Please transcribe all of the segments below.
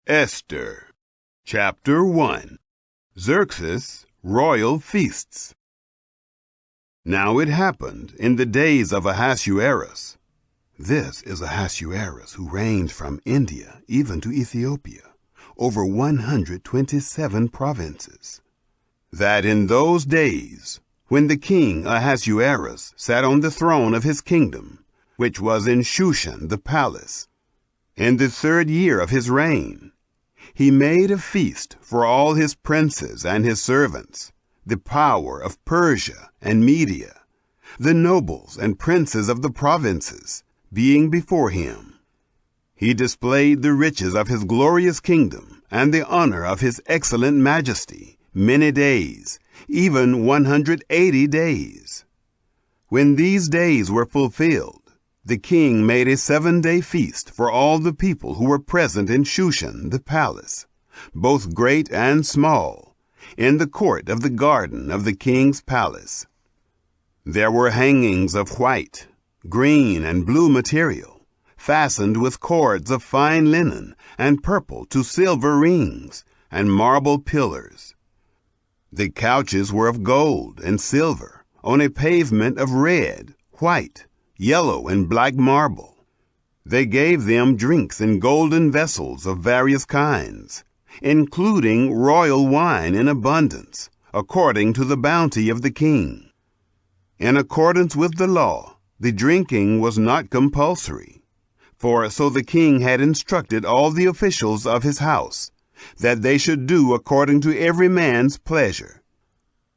Esther, Chapter 1. Xerxes' Royal Feasts. Now it happened in the days of Ahasuerus. This is Ahasuerus, who reigned from India even to Ethiopia, over 127 provinces. That in those days, when the king Ahasuerus sat on the throne of his kingdom, which was in Shushan the palace, in the 3rd year of his reign, he made a feast for all his princes and his servants, the power of Persia and Media, the nobles and princes of the provinces, being before him. He displayed the riches of his glorious kingdom and the honor of his excellent majesty many days, even 180 days. When these days were fulfilled, the king made a 7-day feast for all the people who were present in Shushan the palace, both great and small, in the court of the garden of the king's palace. There were hangings of white, green, and blue material, fastened with cords of fine linen and purple to silver rings, and marble pillars. The couches were of gold and silver, on a pavement of red, white, yellow, and black marble. They gave them drinks in golden vessels of various kinds, including royal wine in abundance, according to the bounty of the king. In accordance with the law, the drinking was not compulsory, for so the king had instructed all the officials of his house, that they should do according to every man's pleasure.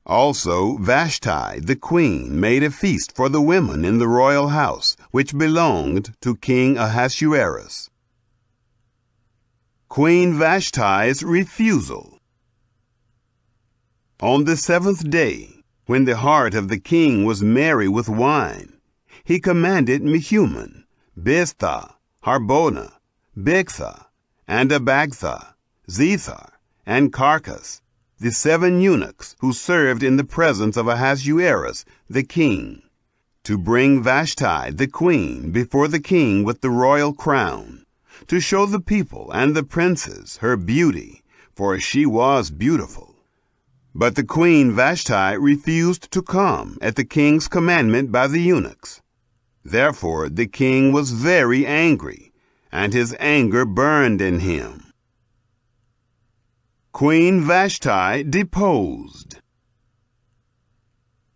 Also Vashti the queen made a feast for the women in the royal house, which belonged to King Ahasuerus. Queen Vashti's refusal. On the 7th day, when the heart of the king was merry with wine, he commanded Mehuman, Biztha, Harbona, Bigtha, and Abagtha, Zethar, and Carcas, the 7 eunuchs who served in the presence of Ahasuerus the king, to bring Vashti the queen before the king with the royal crown, to show the people and the princes her beauty, for she was beautiful. But the queen Vashti refused to come at the king's commandment by the eunuchs. Therefore the king was very angry, and his anger burned in him. Queen Vashti deposed.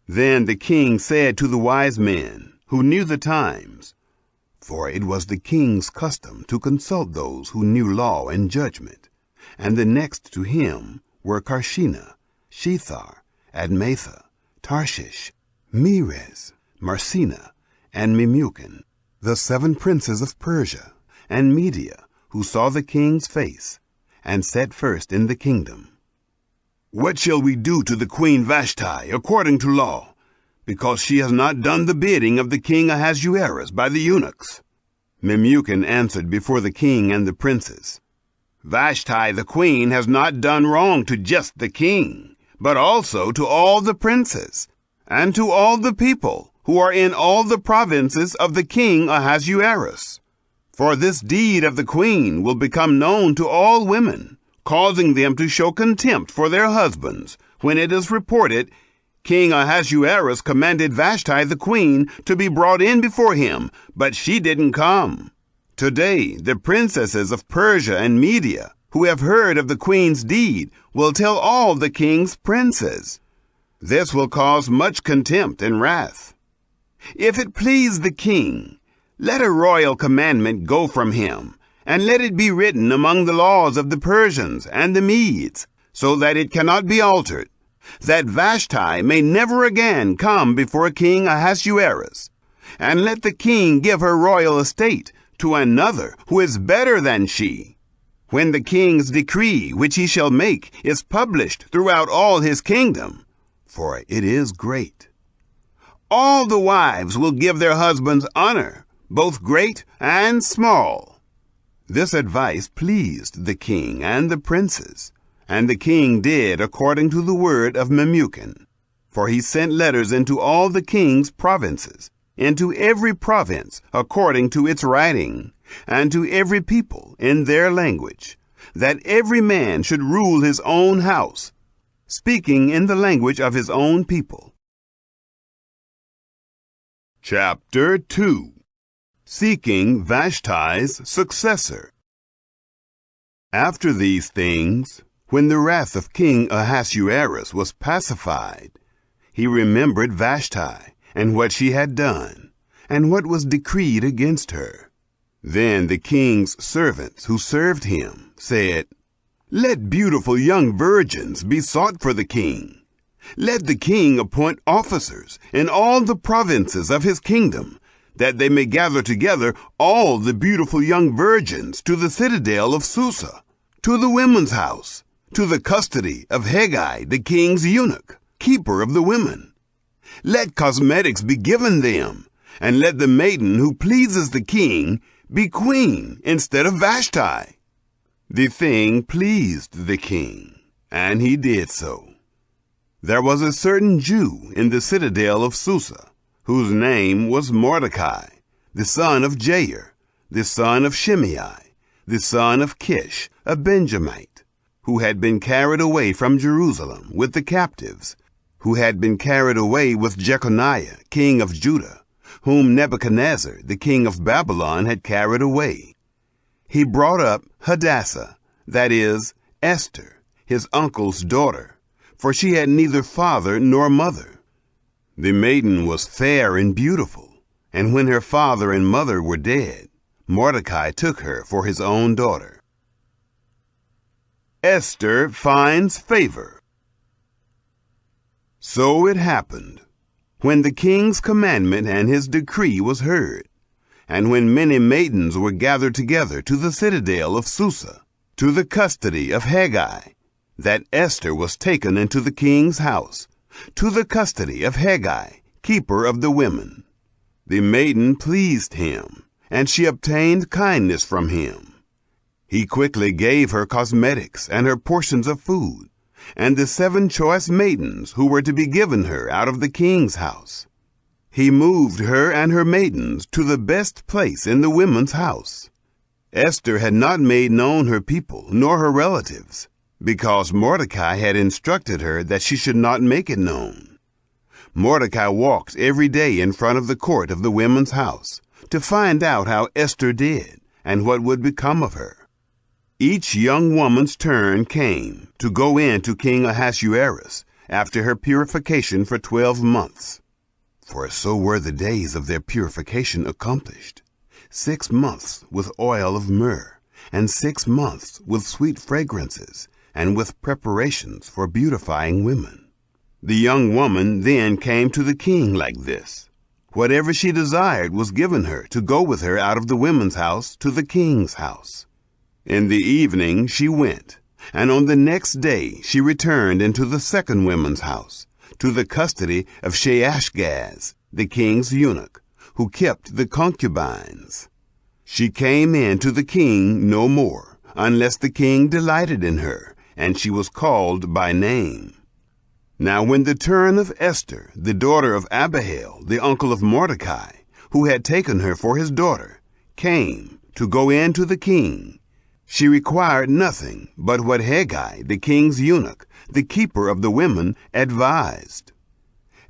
Then the king said to the wise men, who knew the times, for it was the king's custom to consult those who knew law and judgment, and the next to him were Carshena, Shethar, Admatha, Tarshish, Meres, Marsena, and Memucan, the 7 princes of Persia and Media, who saw the king's face, and sat first in the kingdom. What shall we do to the queen Vashti according to law, because she has not done the bidding of the king Ahasuerus by the eunuchs? Memucan answered before the king and the princes, Vashti the queen has not done wrong to just the king, but also to all the princes, and to all the people who are in all the provinces of the king Ahasuerus. For this deed of the queen will become known to all women, causing them to show contempt for their husbands, when it is reported, King Ahasuerus commanded Vashti the queen to be brought in before him, but she didn't come. Today the princesses of Persia and Media, who have heard of the queen's deed, will tell all the king's princes. This will cause much contempt and wrath. If it please the king, let a royal commandment go from him, and let it be written among the laws of the Persians and the Medes, so that it cannot be altered, that Vashti may never again come before King Ahasuerus, and let the king give her royal estate to another who is better than she, when the king's decree which he shall make is published throughout all his kingdom, for it is great. All the wives will give their husbands honor, both great and small. This advice pleased the king and the princes, and the king did according to the word of Memucan, for he sent letters into all the king's provinces, into every province according to its writing, and to every people in their language, that every man should rule his own house, speaking in the language of his own people. Chapter 2. Seeking Vashti's Successor. After these things, when the wrath of King Ahasuerus was pacified, he remembered Vashti and what she had done, and what was decreed against her. Then the king's servants who served him said, "Let beautiful young virgins be sought for the king. Let the king appoint officers in all the provinces of his kingdom, that they may gather together all the beautiful young virgins to the citadel of Susa, to the women's house, to the custody of Hegai the king's eunuch, keeper of the women. Let cosmetics be given them, and let the maiden who pleases the king be queen instead of Vashti." The thing pleased the king, and he did so. There was a certain Jew in the citadel of Susa, whose name was Mordecai, the son of Jair, the son of Shimei, the son of Kish, a Benjamite, who had been carried away from Jerusalem with the captives, who had been carried away with Jeconiah, king of Judah, whom Nebuchadnezzar, the king of Babylon, had carried away. He brought up Hadassah, that is, Esther, his uncle's daughter, for she had neither father nor mother. The maiden was fair and beautiful, and when her father and mother were dead, Mordecai took her for his own daughter. Esther finds favor. So it happened, when the king's commandment and his decree was heard, and when many maidens were gathered together to the citadel of Susa, to the custody of Hegai, that Esther was taken into the king's house, to the custody of Hegai, keeper of the women. The maiden pleased him, and she obtained kindness from him. He quickly gave her cosmetics and her portions of food, and the 7 choice maidens who were to be given her out of the king's house. He moved her and her maidens to the best place in the women's house. Esther had not made known her people nor her relatives, because Mordecai had instructed her that she should not make it known. Mordecai walked every day in front of the court of the women's house to find out how Esther did and what would become of her. Each young woman's turn came to go in to King Ahasuerus after her purification for 12 months. For so were the days of their purification accomplished, 6 months with oil of myrrh, and 6 months with sweet fragrances, and with preparations for beautifying women. The young woman then came to the king like this. Whatever she desired was given her to go with her out of the women's house to the king's house. In the evening she went, and on the next day she returned into the second women's house, to the custody of Sheashgaz, the king's eunuch, who kept the concubines. She came in to the king no more, unless the king delighted in her, and she was called by name. Now when the turn of Esther, the daughter of Abihail, the uncle of Mordecai, who had taken her for his daughter, came to go in to the king, she required nothing but what Hegai, the king's eunuch, the keeper of the women, advised.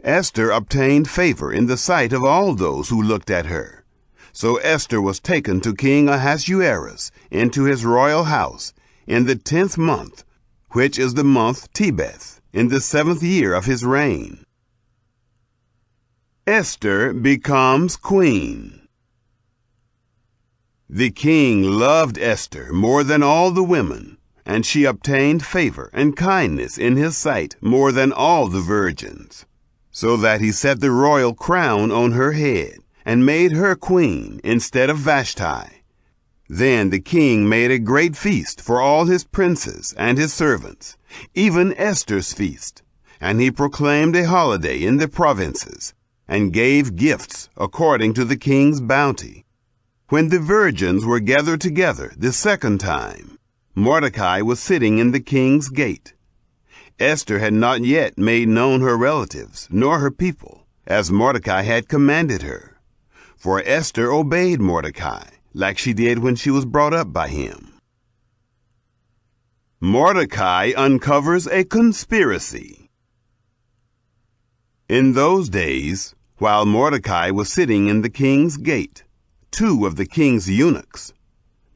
Esther obtained favor in the sight of all those who looked at her. So Esther was taken to King Ahasuerus into his royal house in the 10th month, which is the month Tebeth, in the 7th year of his reign. Esther becomes queen. The king loved Esther more than all the women, and she obtained favor and kindness in his sight more than all the virgins, so that he set the royal crown on her head and made her queen instead of Vashti. Then the king made a great feast for all his princes and his servants, even Esther's feast, and he proclaimed a holiday in the provinces, and gave gifts according to the king's bounty. When the virgins were gathered together the second time, Mordecai was sitting in the king's gate. Esther had not yet made known her relatives nor her people, as Mordecai had commanded her. For Esther obeyed Mordecai, like she did when she was brought up by him. Mordecai uncovers a conspiracy. In those days, while Mordecai was sitting in the king's gate, two of the king's eunuchs,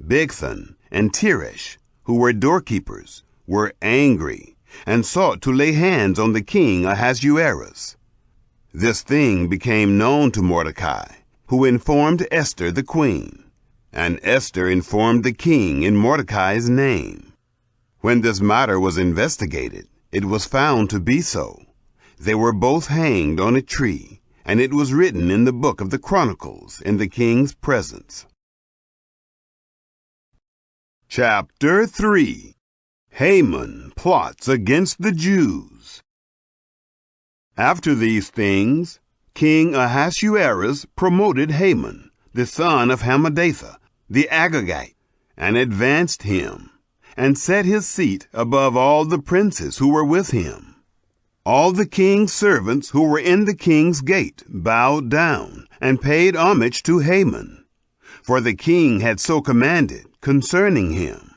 Bigthan and Teresh, who were doorkeepers, were angry and sought to lay hands on the king Ahasuerus. This thing became known to Mordecai, who informed Esther the queen, and Esther informed the king in Mordecai's name. When this matter was investigated, it was found to be so. They were both hanged on a tree, and it was written in the book of the Chronicles in the king's presence. Chapter 3. Haman plots against the Jews. After these things, King Ahasuerus promoted Haman, the son of Hammedatha, the Agagite, and advanced him, and set his seat above all the princes who were with him. All the king's servants who were in the king's gate bowed down and paid homage to Haman, for the king had so commanded concerning him.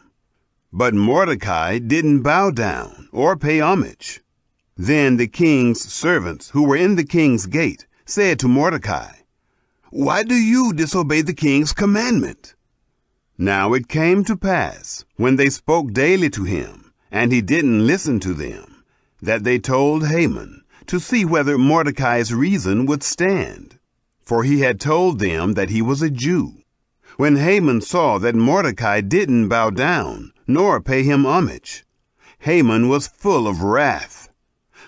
But Mordecai didn't bow down or pay homage. Then the king's servants who were in the king's gate said to Mordecai, "Why do you disobey the king's commandment?" Now it came to pass, when they spoke daily to him, and he didn't listen to them, that they told Haman to see whether Mordecai's reason would stand, for he had told them that he was a Jew. When Haman saw that Mordecai didn't bow down nor pay him homage, Haman was full of wrath.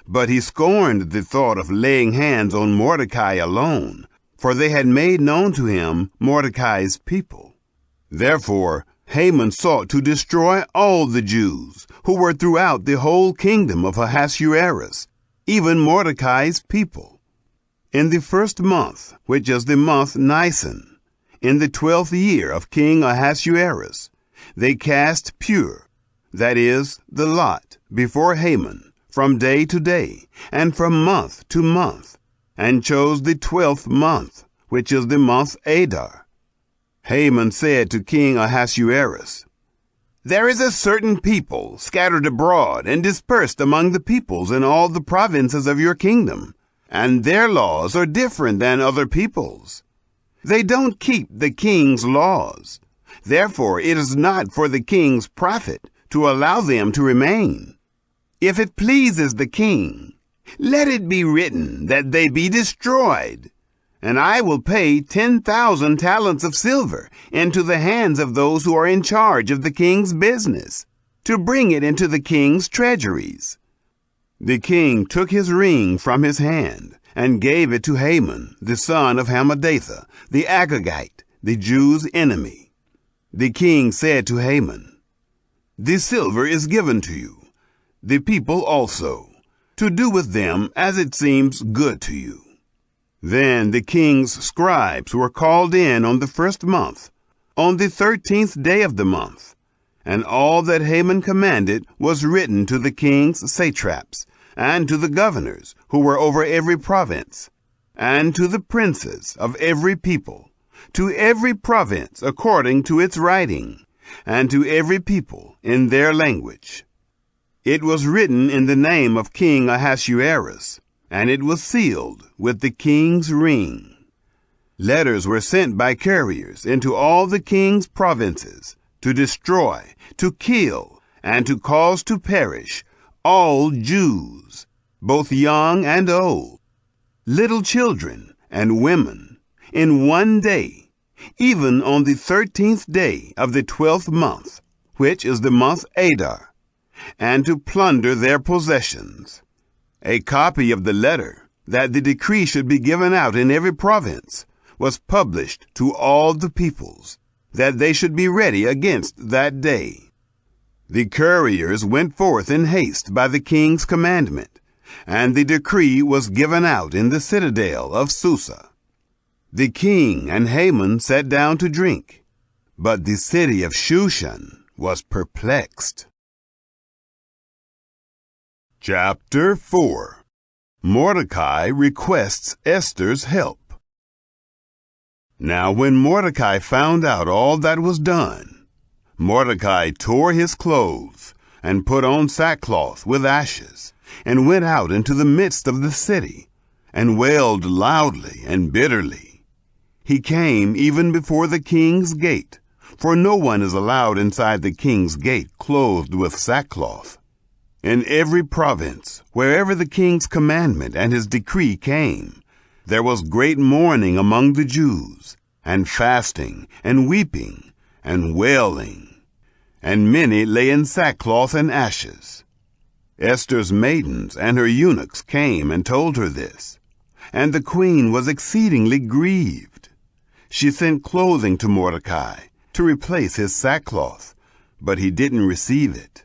But he scorned the thought of laying hands on Mordecai alone, for they had made known to him Mordecai's people. Therefore Haman sought to destroy all the Jews who were throughout the whole kingdom of Ahasuerus, even Mordecai's people. In the first month, which is the month Nisan, in the 12th year of King Ahasuerus, they cast pur, that is, the lot, before Haman, from day to day, and from month to month, and chose the 12th month, which is the month Adar. Haman said to King Ahasuerus, "There is a certain people scattered abroad and dispersed among the peoples in all the provinces of your kingdom, and their laws are different than other peoples. They don't keep the king's laws. Therefore it is not for the king's profit to allow them to remain. If it pleases the king, let it be written that they be destroyed, and I will pay 10,000 talents of silver into the hands of those who are in charge of the king's business, to bring it into the king's treasuries." The king took his ring from his hand and gave it to Haman, the son of Hammedatha, the Agagite, the Jews' enemy. The king said to Haman, "The silver is given to you, the people also, to do with them as it seems good to you." Then the king's scribes were called in on the first month, on the 13th day of the month, and all that Haman commanded was written to the king's satraps, and to the governors who were over every province, and to the princes of every people, to every province according to its writing, and to every people in their language. It was written in the name of King Ahasuerus, and it was sealed with the king's ring. Letters were sent by couriers into all the king's provinces to destroy, to kill, and to cause to perish all Jews, both young and old, little children and women, in one day, even on the 13th day of the 12th month, which is the month Adar, and to plunder their possessions. A copy of the letter, that the decree should be given out in every province, was published to all the peoples, that they should be ready against that day. The couriers went forth in haste by the king's commandment, and the decree was given out in the citadel of Susa. The king and Haman sat down to drink, but the city of Shushan was perplexed. Chapter 4. Mordecai requests Esther's help. Now when Mordecai found out all that was done, Mordecai tore his clothes and put on sackcloth with ashes, and went out into the midst of the city, and wailed loudly and bitterly. He came even before the king's gate, for no one is allowed inside the king's gate clothed with sackcloth. In every province, wherever the king's commandment and his decree came, there was great mourning among the Jews, and fasting, and weeping, and wailing, and many lay in sackcloth and ashes. Esther's maidens and her eunuchs came and told her this, and the queen was exceedingly grieved. She sent clothing to Mordecai to replace his sackcloth, but he didn't receive it.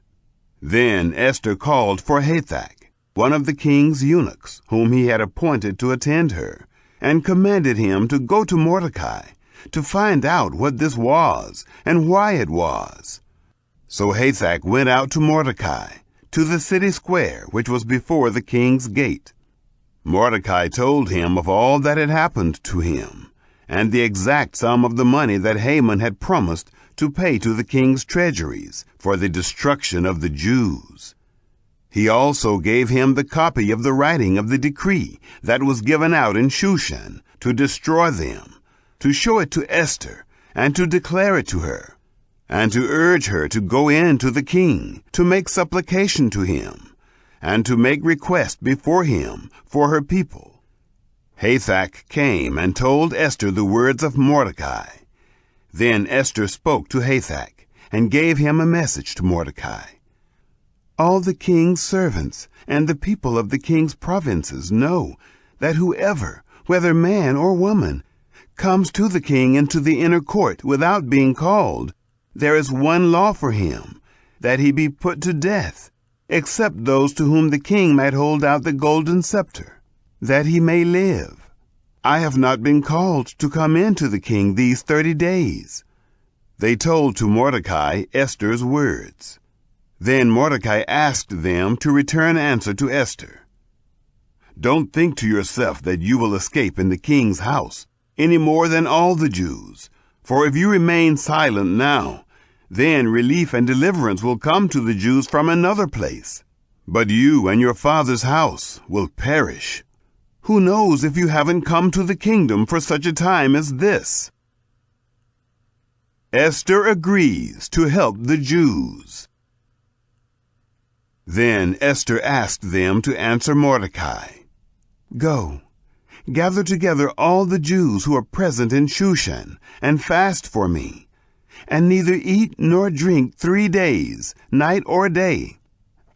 Then Esther called for Hathach, one of the king's eunuchs, whom he had appointed to attend her, and commanded him to go to Mordecai to find out what this was and why it was. So Hathach went out to Mordecai, to the city square which was before the king's gate. Mordecai told him of all that had happened to him, and the exact sum of the money that Haman had promised to pay to the king's treasuries for the destruction of the Jews. He also gave him the copy of the writing of the decree that was given out in Shushan to destroy them, to show it to Esther, and to declare it to her, and to urge her to go in to the king, to make supplication to him, and to make request before him for her people. Hathach came and told Esther the words of Mordecai. Then Esther spoke to Hathach, and gave him a message to Mordecai. All the king's servants and the people of the king's provinces know that whoever, whether man or woman, comes to the king into the inner court without being called, there is one law for him, that he be put to death, except those to whom the king might hold out the golden scepter, that he may live. I have not been called to come in to the king these 30 days. They told to Mordecai Esther's words. Then Mordecai asked them to return answer to Esther. Don't think to yourself that you will escape in the king's house, any more than all the Jews. For if you remain silent now, then relief and deliverance will come to the Jews from another place. But you and your father's house will perish. Who knows if you haven't come to the kingdom for such a time as this? Esther agrees to help the Jews. Then Esther asked them to answer Mordecai. Go, gather together all the Jews who are present in Shushan, and fast for me, and neither eat nor drink 3 days, night or day.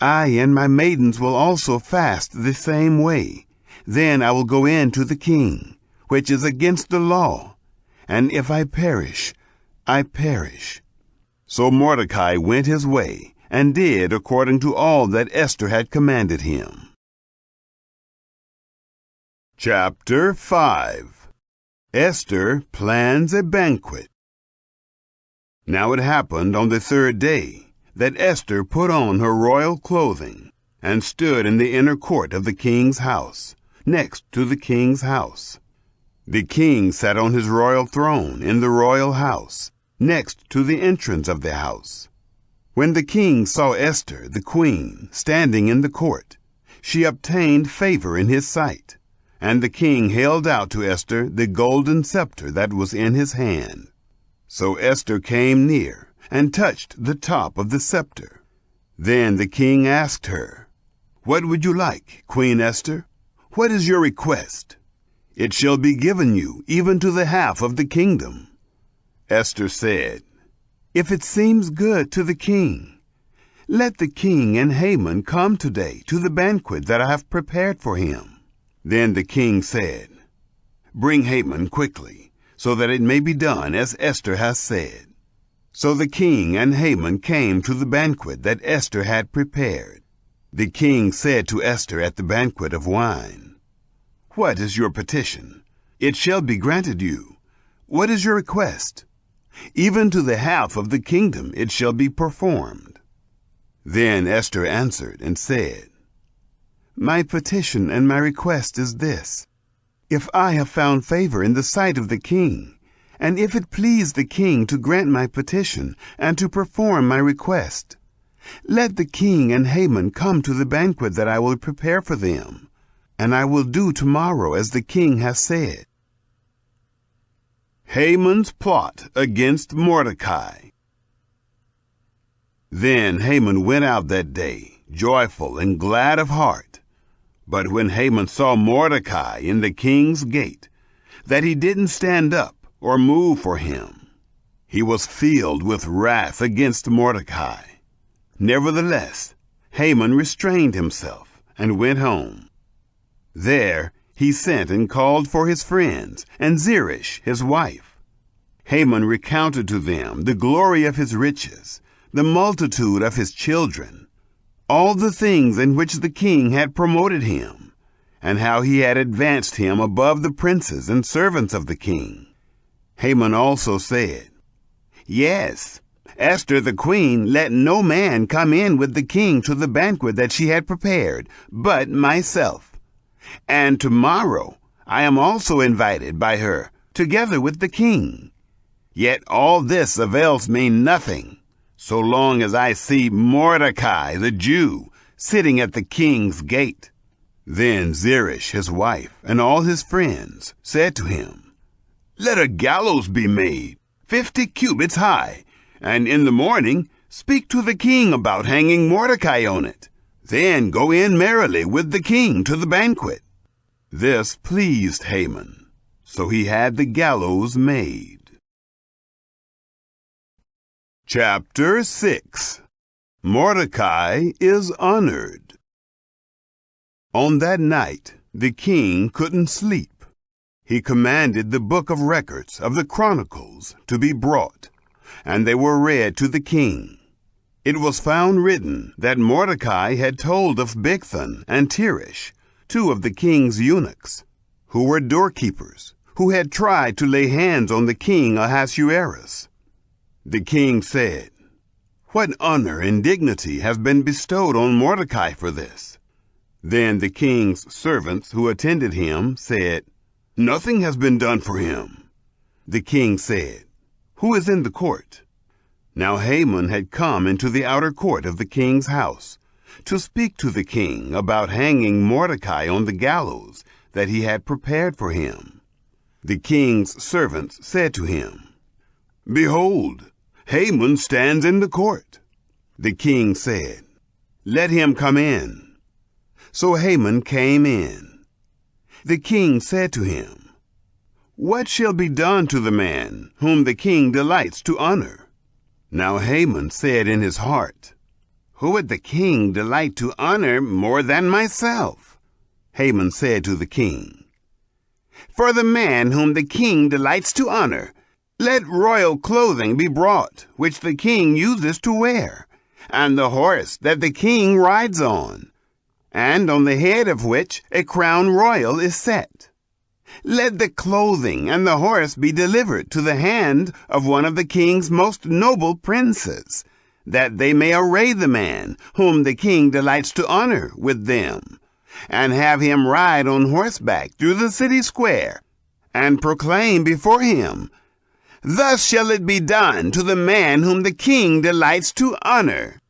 I and my maidens will also fast the same way. Then I will go in to the king, which is against the law, and if I perish, I perish. So Mordecai went his way, and did according to all that Esther had commanded him. Chapter 5. Esther plans a banquet. Now it happened on the 3rd day that Esther put on her royal clothing, and stood in the inner court of the king's house, next to the king's house. The king sat on his royal throne in the royal house, next to the entrance of the house. When the king saw Esther, the queen, standing in the court, she obtained favor in his sight, and the king held out to Esther the golden scepter that was in his hand. So Esther came near and touched the top of the scepter. Then the king asked her, "What would you like, Queen Esther? What is your request? It shall be given you even to the half of the kingdom." Esther said, "If it seems good to the king, let the king and Haman come today to the banquet that I have prepared for him." Then the king said, "Bring Haman quickly, so that it may be done as Esther has said." So the king and Haman came to the banquet that Esther had prepared. The king said to Esther at the banquet of wine, "What is your petition? It shall be granted you. What is your request? Even to the half of the kingdom it shall be performed." Then Esther answered and said, "My petition and my request is this. If I have found favor in the sight of the king, and if it please the king to grant my petition and to perform my request, Let the king and Haman come to the banquet that I will prepare for them, and I will do tomorrow as the king has said." Haman's plot against Mordecai. Then Haman went out that day, joyful and glad of heart. But when Haman saw Mordecai in the king's gate, that he didn't stand up or move for him, he was filled with wrath against Mordecai. Nevertheless, Haman restrained himself and went home. There he sent and called for his friends and Zeresh his wife. Haman recounted to them the glory of his riches, the multitude of his children, all the things in which the king had promoted him, and how he had advanced him above the princes and servants of the king. Haman also said, "Yes, Esther the queen let no man come in with the king to the banquet that she had prepared, but myself. And tomorrow I am also invited by her, together with the king. Yet all this avails me nothing, so long as I see Mordecai the Jew sitting at the king's gate." Then Zeresh his wife and all his friends said to him, "Let a gallows be made, 50 cubits high, and in the morning speak to the king about hanging Mordecai on it. Then go in merrily with the king to the banquet." This pleased Haman, so he had the gallows made. Chapter 6. Mordecai is honored. On that night the king couldn't sleep. He commanded the book of records of the Chronicles to be brought, and they were read to the king. It was found written that Mordecai had told of Bigthan and Teresh, 2 of the king's eunuchs, who were doorkeepers, who had tried to lay hands on the king Ahasuerus. The king said, "What honor and dignity have been bestowed on Mordecai for this?" Then the king's servants who attended him said, "Nothing has been done for him." The king said, "Who is in the court?" Now Haman had come into the outer court of the king's house to speak to the king about hanging Mordecai on the gallows that he had prepared for him. The king's servants said to him, "Behold, Haman stands in the court." The king said, "Let him come in." So Haman came in. The king said to him, "What shall be done to the man whom the king delights to honor?" Now Haman said in his heart, "Who would the king delight to honor more than myself?" Haman said to the king, "For the man whom the king delights to honor, let royal clothing be brought, which the king uses to wear, and the horse that the king rides on, and on the head of which a crown royal is set. Let the clothing and the horse be delivered to the hand of one of the king's most noble princes, that they may array the man whom the king delights to honor with them, and have him ride on horseback through the city square, and proclaim before him, 'Thus shall it be done to the man whom the king delights to honor.'"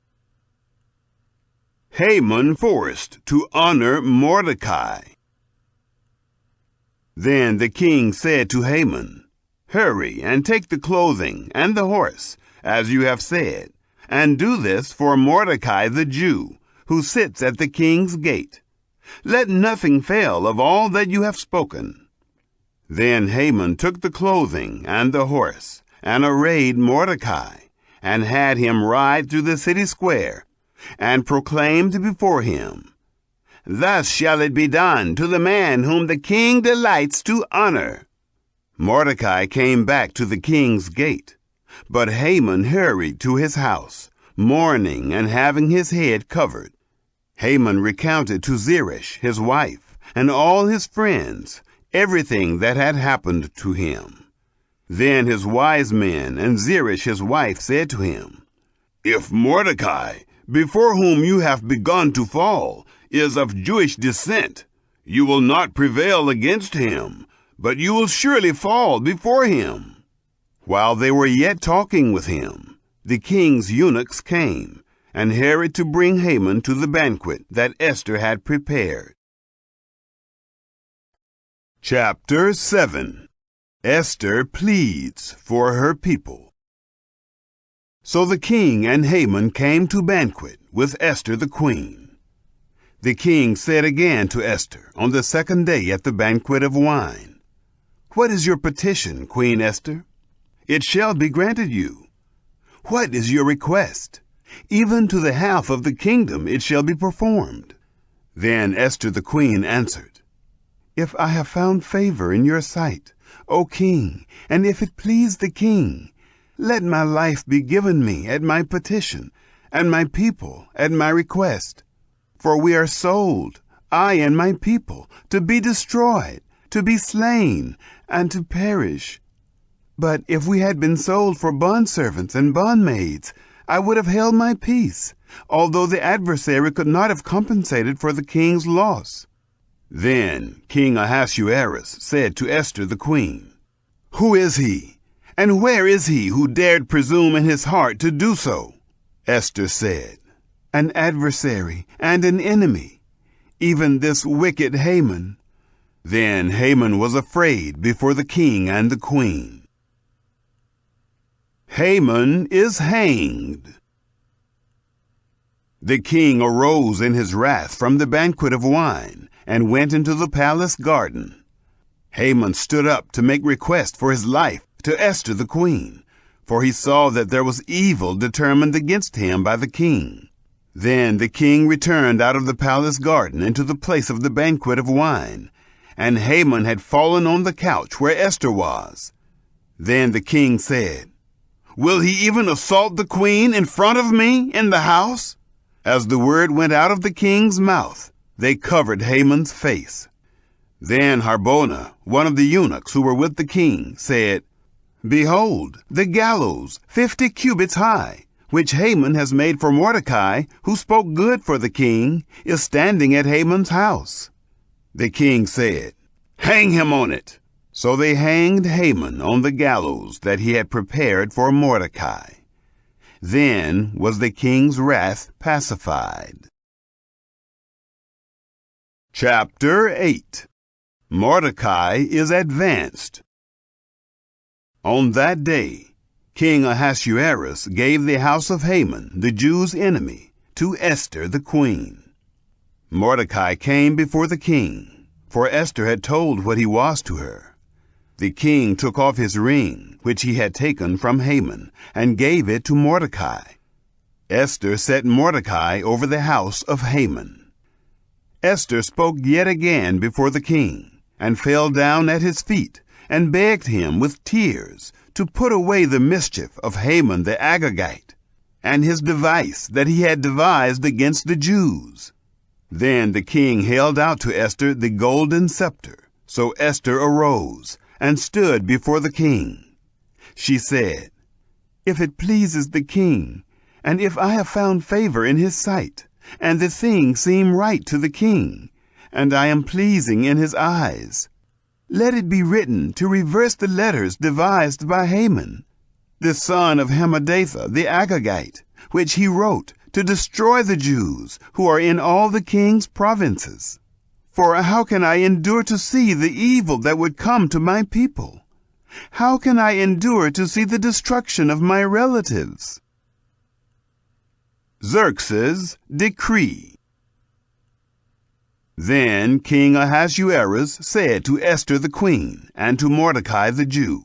Haman forced to honor Mordecai. Then the king said to Haman, "Hurry and take the clothing and the horse, as you have said, and do this for Mordecai the Jew, who sits at the king's gate. Let nothing fail of all that you have spoken." Then Haman took the clothing and the horse, and arrayed Mordecai, and had him ride through the city square, and proclaimed before him, "Thus shall it be done to the man whom the king delights to honor." Mordecai came back to the king's gate, but Haman hurried to his house, mourning and having his head covered. Haman recounted to Zeresh his wife and all his friends everything that had happened to him. Then his wise men and Zeresh his wife said to him, "If Mordecai, before whom you have begun to fall, is of Jewish descent, you will not prevail against him, but you will surely fall before him." While they were yet talking with him, the king's eunuchs came, and hurried to bring Haman to the banquet that Esther had prepared. Chapter 7. Esther pleads for her people. So the king and Haman came to banquet with Esther the queen. The king said again to Esther on the second day at the banquet of wine, "What is your petition, Queen Esther? It shall be granted you. What is your request? Even to the half of the kingdom it shall be performed." Then Esther the queen answered, "If I have found favor in your sight, O king, and if it please the king, let my life be given me at my petition, and my people at my request. For we are sold, I and my people, to be destroyed, to be slain, and to perish. But if we had been sold for bondservants and bondmaids, I would have held my peace, although the adversary could not have compensated for the king's loss." Then King Ahasuerus said to Esther the queen, "Who is he, and where is he who dared presume in his heart to do so?" Esther said, "An adversary and an enemy, even this wicked Haman." Then Haman was afraid before the king and the queen. Haman is hanged. The king arose in his wrath from the banquet of wine and went into the palace garden. Haman stood up to make request for his life to Esther the queen, for he saw that there was evil determined against him by the king. Then the king returned out of the palace garden into the place of the banquet of wine, and Haman had fallen on the couch where Esther was. Then the king said, "Will he even assault the queen in front of me in the house?" As the word went out of the king's mouth, they covered Haman's face. Then Harbona, one of the eunuchs who were with the king, said, "Behold, the gallows, 50 cubits high, which Haman has made for Mordecai, who spoke good for the king, is standing at Haman's house." The king said, "Hang him on it." So they hanged Haman on the gallows that he had prepared for Mordecai. Then was the king's wrath pacified. Chapter 8. Mordecai is advanced. On that day, King Ahasuerus gave the house of Haman, the Jews' enemy, to Esther the queen. Mordecai came before the king, for Esther had told what he was to her. The king took off his ring, which he had taken from Haman, and gave it to Mordecai. Esther set Mordecai over the house of Haman. Esther spoke yet again before the king, and fell down at his feet, and begged him with tears to put away the mischief of Haman the Agagite, and his device that he had devised against the Jews. Then the king held out to Esther the golden scepter. So Esther arose and stood before the king. She said, "If it pleases the king, and if I have found favor in his sight, and the thing seem right to the king, and I am pleasing in his eyes, let it be written to reverse the letters devised by Haman, the son of Hammedatha the Agagite, which he wrote to destroy the Jews who are in all the king's provinces. For how can I endure to see the evil that would come to my people? How can I endure to see the destruction of my relatives?" Xerxes' decree. Then King Ahasuerus said to Esther the queen and to Mordecai the Jew,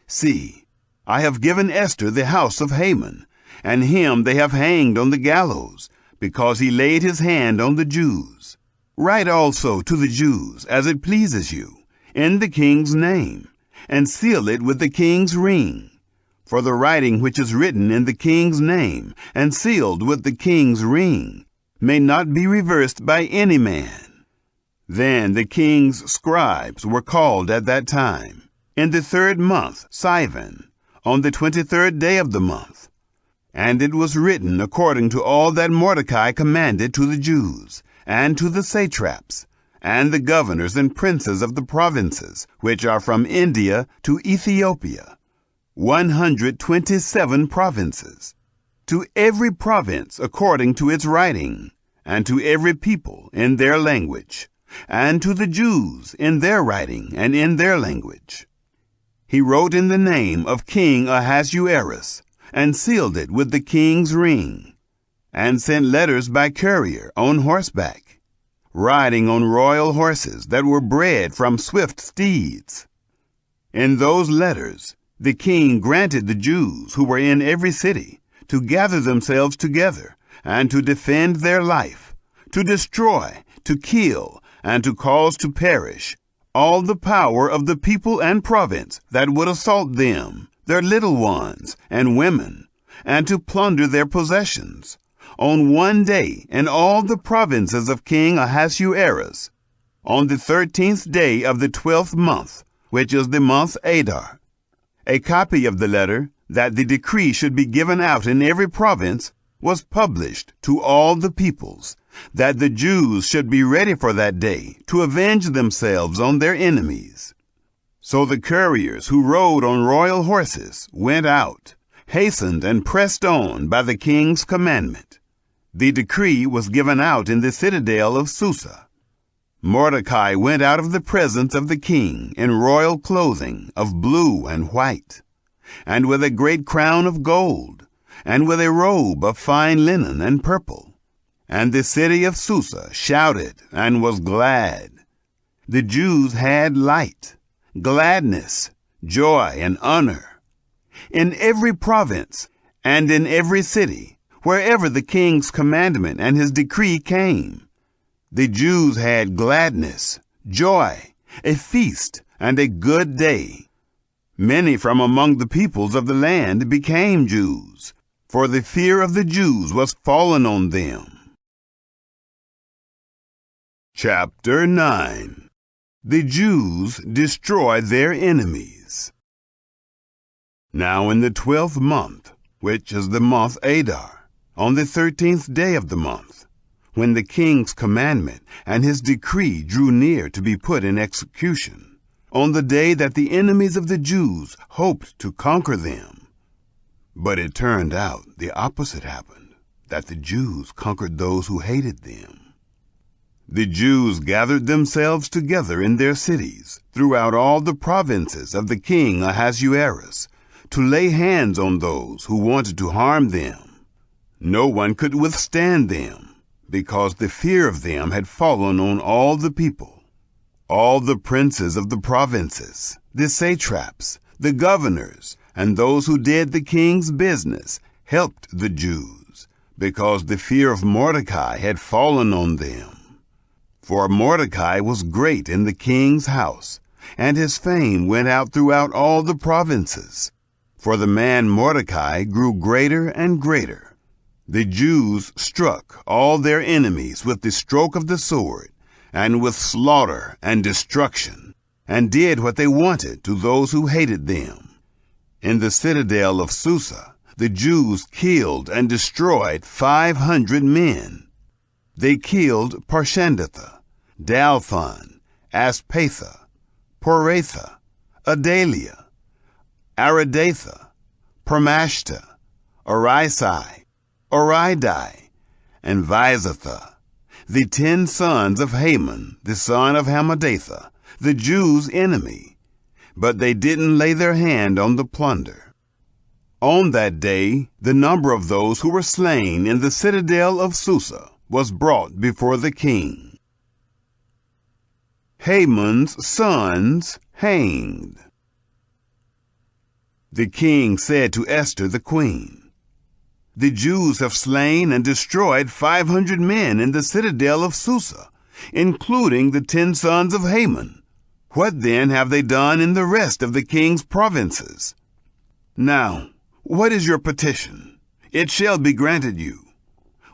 "See, I have given Esther the house of Haman, and him they have hanged on the gallows, because he laid his hand on the Jews. Write also to the Jews, as it pleases you, in the king's name, and seal it with the king's ring. For the writing which is written in the king's name, and sealed with the king's ring, may not be reversed by any man." Then the king's scribes were called at that time, in the 3rd month, Sivan, on the 23rd day of the month. And it was written according to all that Mordecai commanded to the Jews, and to the satraps, and the governors and princes of the provinces, which are from India to Ethiopia, 127 provinces, to every province according to its writing, and to every people in their language, and to the Jews in their writing and in their language. He wrote in the name of King Ahasuerus, and sealed it with the king's ring, and sent letters by courier on horseback, riding on royal horses that were bred from swift steeds. In those letters, the king granted the Jews who were in every city to gather themselves together and to defend their life, to destroy, to kill, and to cause to perish all the power of the people and province that would assault them, their little ones and women, and to plunder their possessions, on one day in all the provinces of King Ahasuerus, on the 13th day of the 12th month, which is the month Adar. A copy of the letter, that the decree should be given out in every province, was published to all the peoples, that the Jews should be ready for that day to avenge themselves on their enemies. So the couriers who rode on royal horses went out, hastened and pressed on by the king's commandment. The decree was given out in the citadel of Susa. Mordecai went out of the presence of the king in royal clothing of blue and white, and with a great crown of gold, and with a robe of fine linen and purple. And the city of Susa shouted and was glad. The Jews had light, gladness, joy, and honor. In every province and in every city, wherever the king's commandment and his decree came, the Jews had gladness, joy, a feast, and a good day. Many from among the peoples of the land became Jews, for the fear of the Jews was fallen on them. Chapter 9. The Jews destroy their enemies. Now in the 12th month, which is the month Adar, on the 13th day of the month, when the king's commandment and his decree drew near to be put in execution, on the day that the enemies of the Jews hoped to conquer them. But it turned out the opposite happened, that the Jews conquered those who hated them. The Jews gathered themselves together in their cities throughout all the provinces of the king Ahasuerus to lay hands on those who wanted to harm them. No one could withstand them, because the fear of them had fallen on all the people. All the princes of the provinces, the satraps, the governors, and those who did the king's business helped the Jews, because the fear of Mordecai had fallen on them. For Mordecai was great in the king's house, and his fame went out throughout all the provinces. For the man Mordecai grew greater and greater. The Jews struck all their enemies with the stroke of the sword, and with slaughter and destruction, and did what they wanted to those who hated them. In the citadel of Susa, the Jews killed and destroyed 500 men. They killed Parshandatha, Dalphon, Aspatha, Poratha, Adalia, Aridatha, Parmashta, Orisai, Oridai, and Visatha, the 10 sons of Haman, the son of Hammedatha, the Jews' enemy. But they didn't lay their hand on the plunder. On that day, the number of those who were slain in the citadel of Susa was brought before the king. Haman's sons hanged. The king said to Esther the queen, "The Jews have slain and destroyed 500 men in the citadel of Susa, including the 10 sons of Haman. What then have they done in the rest of the king's provinces? Now, what is your petition? It shall be granted you.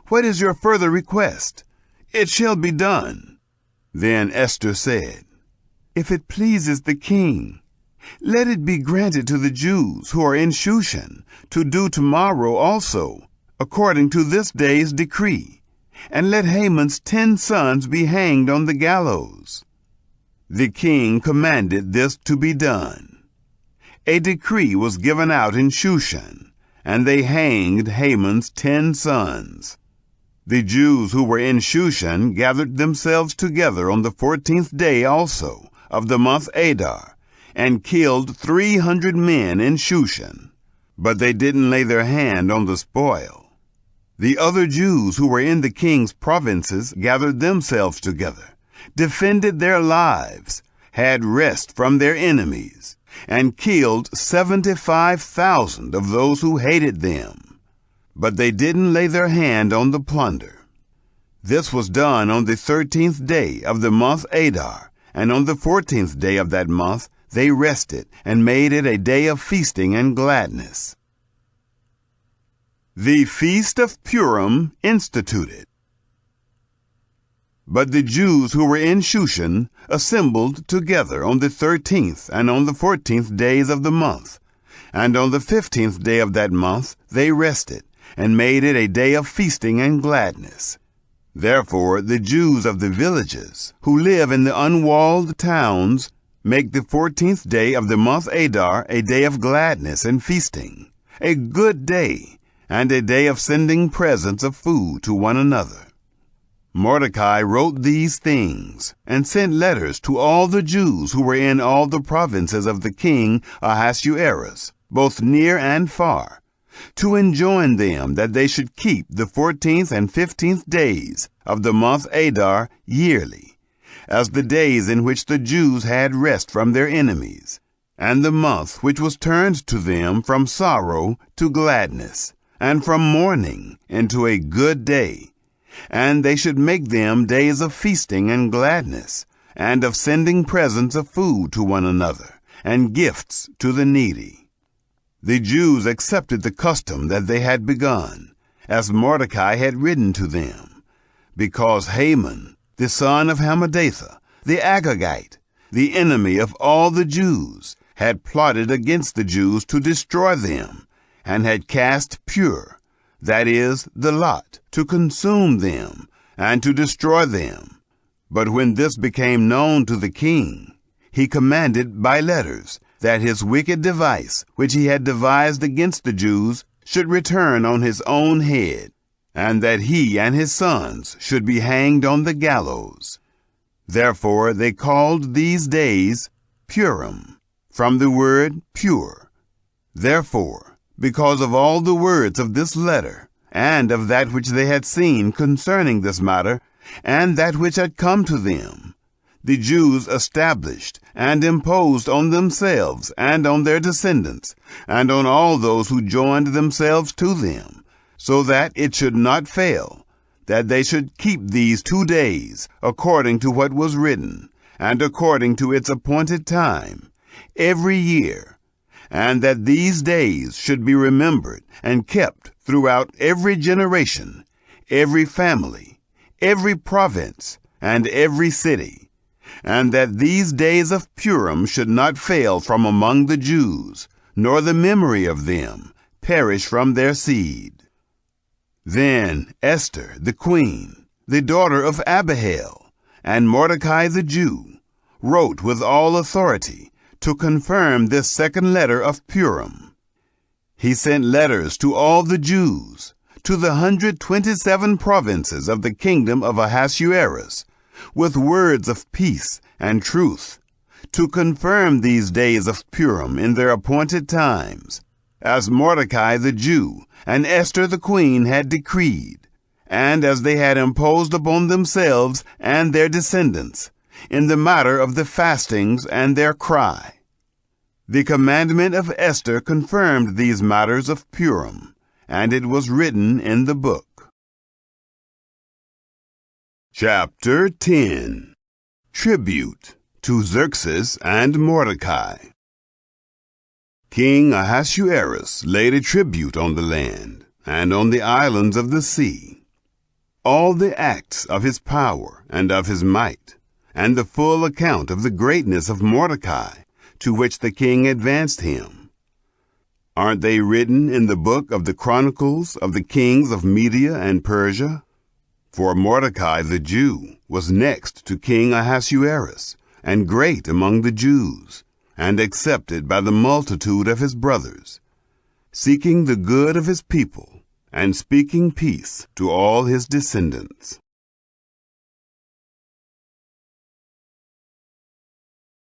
What is your further request? It shall be done." Then Esther said, "If it pleases the king, let it be granted to the Jews who are in Shushan to do tomorrow also, according to this day's decree, and let Haman's 10 sons be hanged on the gallows." The king commanded this to be done. A decree was given out in Shushan, and they hanged Haman's 10 sons. The Jews who were in Shushan gathered themselves together on the 14th day also of the month Adar, and killed 300 men in Shushan, but they didn't lay their hand on the spoil. The other Jews who were in the king's provinces gathered themselves together, defended their lives, had rest from their enemies, and killed 75,000 of those who hated them. But they didn't lay their hand on the plunder. This was done on the 13th day of the month Adar, and on the 14th day of that month they rested and made it a day of feasting and gladness. The Feast of Purim instituted. But the Jews who were in Shushan assembled together on the 13th and on the 14th days of the month, and on the 15th day of that month they rested, and made it a day of feasting and gladness. Therefore the Jews of the villages, who live in the unwalled towns, make the 14th day of the month Adar a day of gladness and feasting, a good day, and a day of sending presents of food to one another. Mordecai wrote these things, and sent letters to all the Jews who were in all the provinces of the king Ahasuerus, both near and far, to enjoin them that they should keep the 14th and 15th days of the month Adar yearly, as the days in which the Jews had rest from their enemies, and the month which was turned to them from sorrow to gladness, and from mourning into a good day. And they should make them days of feasting and gladness, and of sending presents of food to one another, and gifts to the needy. The Jews accepted the custom that they had begun, as Mordecai had written to them, because Haman, the son of Hammedatha, the Agagite, the enemy of all the Jews, had plotted against the Jews to destroy them, and had cast Pur, that is, the lot, to consume them, and to destroy them. But when this became known to the king, he commanded by letters that his wicked device, which he had devised against the Jews, should return on his own head, and that he and his sons should be hanged on the gallows. Therefore they called these days Purim, from the word pure. Therefore, because of all the words of this letter, and of that which they had seen concerning this matter, and that which had come to them, the Jews established and imposed on themselves and on their descendants, and on all those who joined themselves to them, so that it should not fail, that they should keep these 2 days, according to what was written, and according to its appointed time, every year, and that these days should be remembered and kept throughout every generation, every family, every province, and every city, and that these days of Purim should not fail from among the Jews, nor the memory of them perish from their seed. Then Esther the queen, the daughter of Abihail, and Mordecai the Jew, wrote with all authority to confirm this second letter of Purim. He sent letters to all the Jews, to the 127 provinces of the kingdom of Ahasuerus, with words of peace and truth, to confirm these days of Purim in their appointed times, as Mordecai the Jew and Esther the queen had decreed, and as they had imposed upon themselves and their descendants, in the matter of the fastings and their cry. The commandment of Esther confirmed these matters of Purim, and it was written in the book. Chapter 10. Tribute to Xerxes and Mordecai. King Ahasuerus laid a tribute on the land and on the islands of the sea, all the acts of his power and of his might, and the full account of the greatness of Mordecai, to which the king advanced him. Aren't they written in the book of the Chronicles of the kings of Media and Persia? For Mordecai the Jew was next to King Ahasuerus, and great among the Jews, and accepted by the multitude of his brothers. seeking the good of his people and speaking peace to all his descendants.